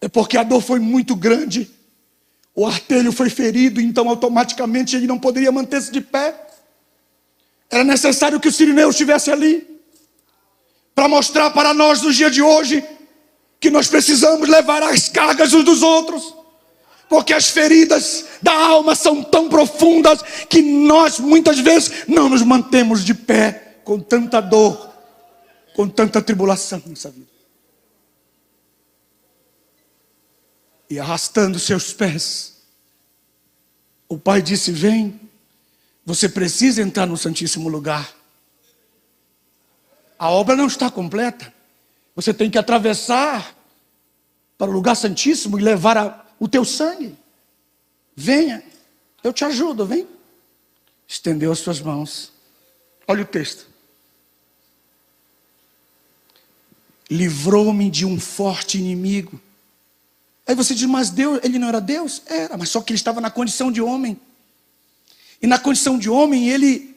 É porque a dor foi muito grande. O artelho foi ferido, então automaticamente ele não poderia manter-se de pé. Era necessário que o sirineu estivesse ali, para mostrar para nós nos dias de hoje, que nós precisamos levar as cargas uns dos outros. Porque as feridas da alma são tão profundas, que nós muitas vezes não nos mantemos de pé, com tanta dor, com tanta tribulação nessa vida. E arrastando seus pés, o pai disse: vem, você precisa entrar no Santíssimo Lugar. A obra não está completa. Você tem que atravessar para o lugar santíssimo e levar o teu sangue. Venha, eu te ajudo, vem. Estendeu as suas mãos. Olha o texto. Livrou-me de um forte inimigo. Aí você diz: mas Deus, ele não era Deus? Era, mas só que ele estava na condição de homem. E na condição de homem ele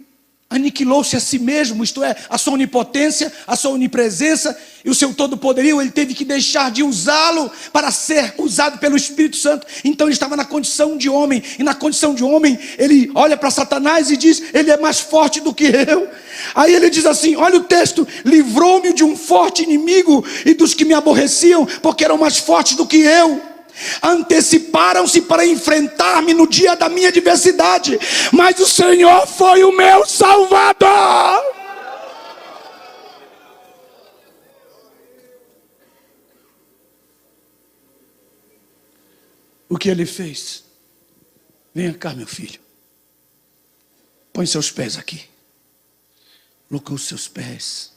aniquilou-se a si mesmo, isto é, a sua onipotência, a sua onipresença e o seu todo-poderio. Ele teve que deixar de usá-lo para ser usado pelo Espírito Santo. Então ele estava na condição de homem, e na condição de homem ele olha para Satanás e diz: ele é mais forte do que eu. Aí ele diz assim, olha o texto: livrou-me de um forte inimigo e dos que me aborreciam, porque eram mais fortes do que eu. Anteciparam-se para enfrentar-me no dia da minha adversidade, mas o Senhor foi o meu Salvador. O que ele fez? Venha cá, meu filho. Põe seus pés aqui. Colocou os seus pés.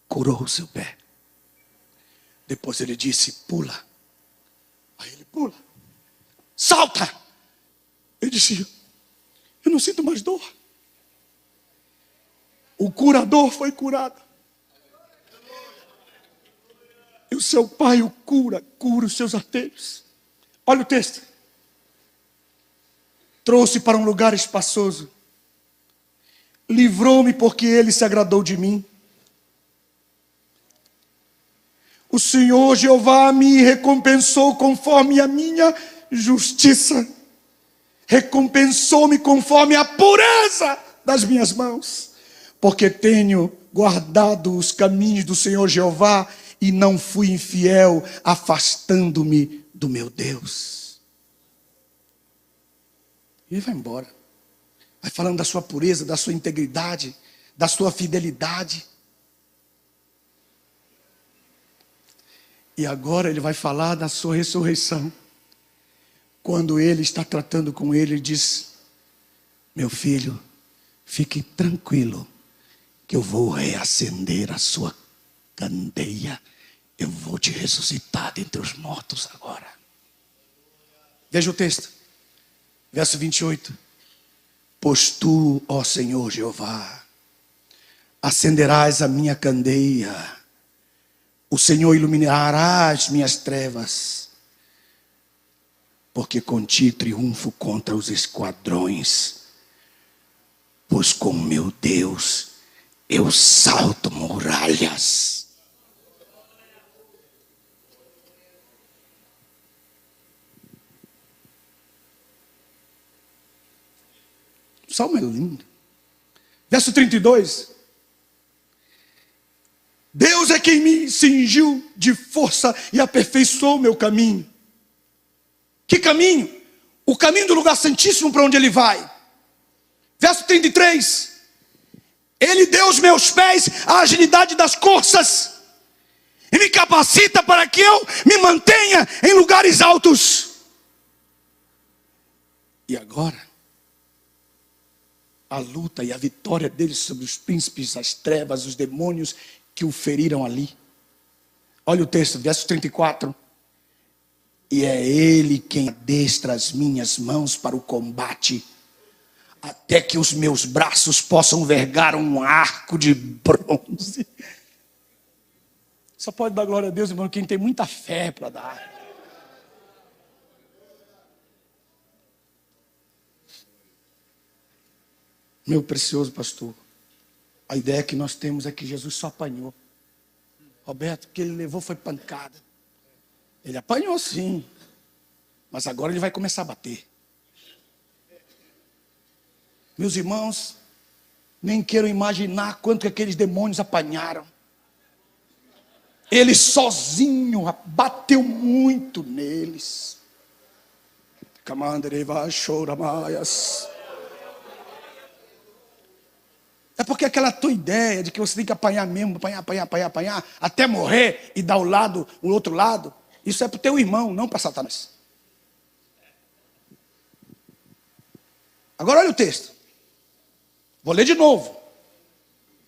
Curou o seu pé. Depois ele disse: pula. Aí ele pula. Salta. Ele disse: eu não sinto mais dor. O curador foi curado. E o seu pai o cura os seus artelhos. Olha o texto. Trouxe para um lugar espaçoso. Livrou-me porque ele se agradou de mim. O Senhor Jeová me recompensou conforme a minha justiça. Recompensou-me conforme a pureza das minhas mãos. Porque tenho guardado os caminhos do Senhor Jeová e não fui infiel, afastando-me do meu Deus. E ele vai embora. Vai falando da sua pureza, da sua integridade, da sua fidelidade. E agora ele vai falar da sua ressurreição. Quando ele está tratando com ele, ele diz: meu filho, fique tranquilo, que eu vou reacender a sua candeia. Eu vou te ressuscitar dentre os mortos agora. Veja o texto, verso 28. Pois tu, ó Senhor Jeová, acenderás a minha candeia. O Senhor iluminará as minhas trevas, porque contigo triunfo contra os esquadrões, pois com meu Deus eu salto muralhas. O salmo é lindo. Verso 32. Deus é quem me cingiu de força e aperfeiçoou o meu caminho. Que caminho? O caminho do lugar santíssimo para onde ele vai. Verso 33. Ele deu aos meus pés a agilidade das corças e me capacita para que eu me mantenha em lugares altos. E agora, a luta e a vitória dele sobre os príncipes, as trevas, os demônios que o feriram ali. Olha o texto, verso 34. E é ele quem adestra as minhas mãos para o combate, até que os meus braços possam vergar um arco de bronze. Só pode dar glória a Deus, irmão, quem tem muita fé para dar. Meu precioso pastor, a ideia que nós temos é que Jesus só apanhou. Roberto, o que ele levou foi pancada. Ele apanhou sim, mas agora ele vai começar a bater. Meus irmãos, nem quero imaginar quanto que aqueles demônios apanharam. Ele sozinho bateu muito neles. É porque aquela tua ideia de que você tem que apanhar mesmo, apanhar, até morrer e dar o outro lado, isso é para o teu irmão, não para Satanás. Agora olha o texto. Vou ler de novo.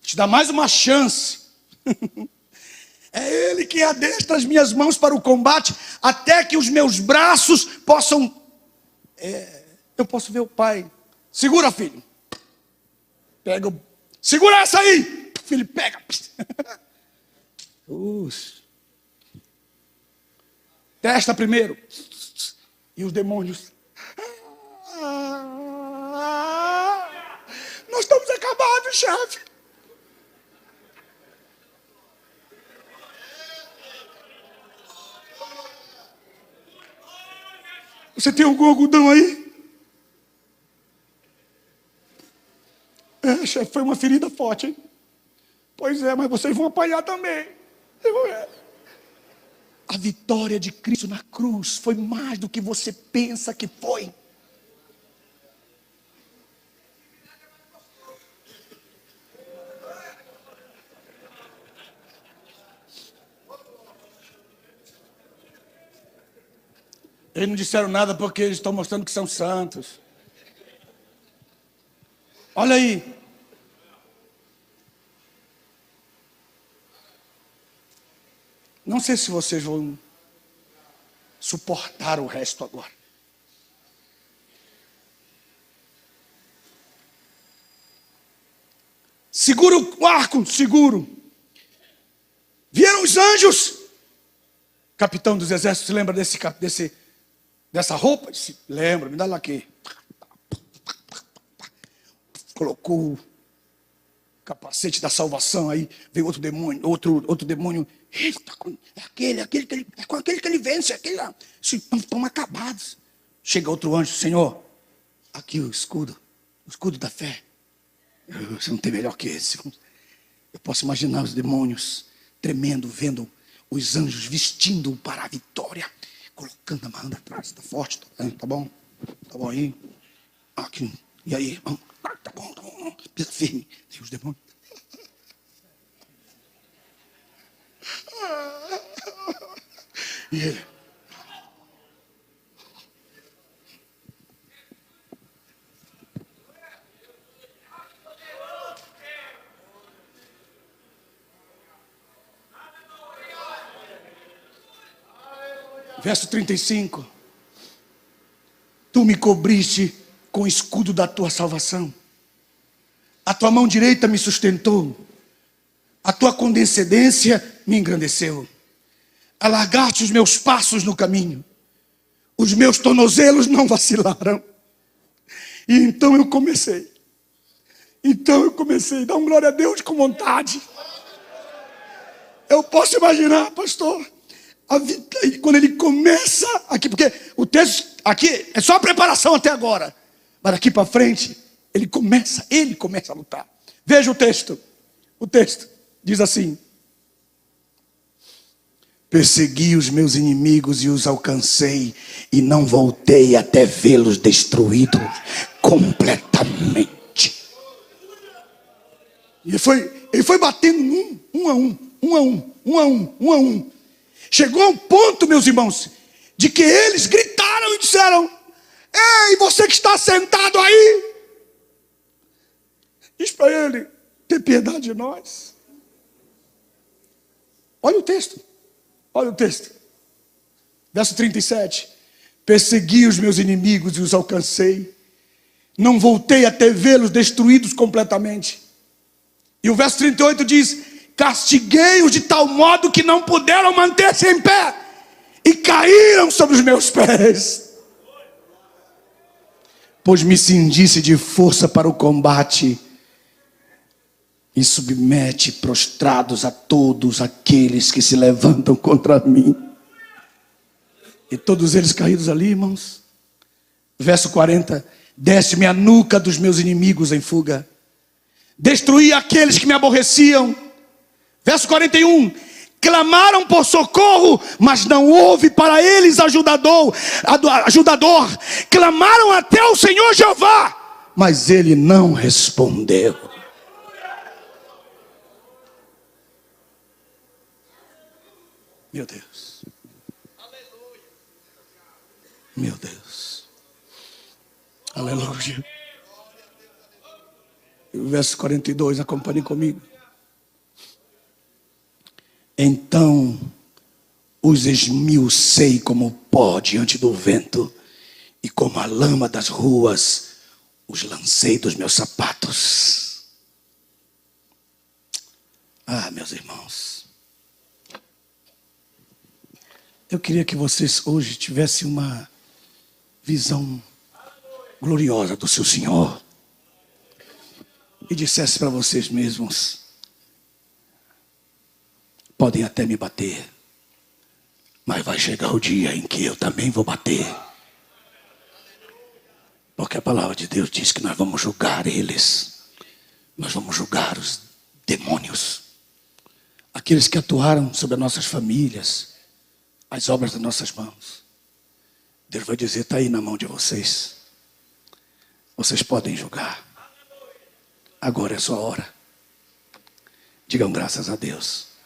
Te dá mais uma chance. É Ele que adestra as minhas mãos para o combate, até que os meus braços possam... eu posso ver o pai. Segura, filho. Pega o... Segura essa aí. Filho, pega. Testa primeiro. E os demônios... Nós estamos acabados, chefe. Você tem algum algodão aí? Chefe, foi uma ferida forte, hein? Pois é, mas vocês vão apanhar também. A vitória de Cristo na cruz foi mais do que você pensa que foi. Eles não disseram nada porque eles estão mostrando que são santos. Olha aí. Não sei se vocês vão suportar o resto agora. Segura o arco, seguro. Vieram os anjos. Capitão dos exércitos, se lembra dessa roupa? Lembra, me dá lá aqui. Colocou o capacete da salvação, aí veio outro demônio, outro demônio. Eita, é com aquele que ele vence, aquele lá. Estão acabados. Chega outro anjo, Senhor, aqui o escudo da fé. Você não tem melhor que esse. Eu posso imaginar os demônios tremendo, vendo os anjos vestindo para a vitória, colocando a mão atrás. Tá forte, tá bom? Tá bom aí? Aqui. E aí? Tá bom. Pisa firme. E os demônios. E ele. Verso 35. Tu me cobriste com o escudo da tua salvação. A tua mão direita me sustentou. A tua condescendência me engrandeceu. Alargaste os meus passos no caminho. Os meus tornozelos não vacilaram. E então eu comecei. Dá um glória a Deus com vontade. Eu posso imaginar, pastor, quando ele começa aqui, porque o texto aqui é só a preparação até agora, mas daqui para frente ele começa a lutar. Veja o texto diz assim: persegui os meus inimigos e os alcancei, e não voltei até vê-los destruídos completamente. Ele foi batendo um a um. Chegou a um ponto, meus irmãos, de que eles gritaram e disseram: ei, você que está sentado aí, diz para ele, tem piedade de nós. Olha o texto. Verso 37. Persegui os meus inimigos e os alcancei. Não voltei até vê-los destruídos completamente. E o verso 38 diz: castiguei-os de tal modo que não puderam manter-se em pé, e caíram sobre os meus pés. pois me cindisse de força para o combate e submete prostrados a todos aqueles que se levantam contra mim. E todos eles caídos ali, irmãos. Verso 40, deste-me a nuca dos meus inimigos em fuga. Destruí aqueles que me aborreciam. Verso 41, clamaram por socorro, mas não houve para eles ajudador. Clamaram até o Senhor Jeová, mas ele não respondeu. Meu Deus. Meu Deus. Aleluia. E o verso 42, acompanhe comigo. Então os esmiucei como pó diante do vento, e como a lama das ruas os lancei dos meus sapatos. Ah, meus irmãos, eu queria que vocês hoje tivessem uma visão gloriosa do seu Senhor e dissesse para vocês mesmos: podem até me bater, mas vai chegar o dia em que eu também vou bater. Porque a palavra de Deus diz que nós vamos julgar eles. Nós vamos julgar os demônios. Aqueles que atuaram sobre as nossas famílias, as obras das nossas mãos. Deus vai dizer: está aí na mão de vocês. Vocês podem julgar. Agora é a sua hora. Digam graças a Deus.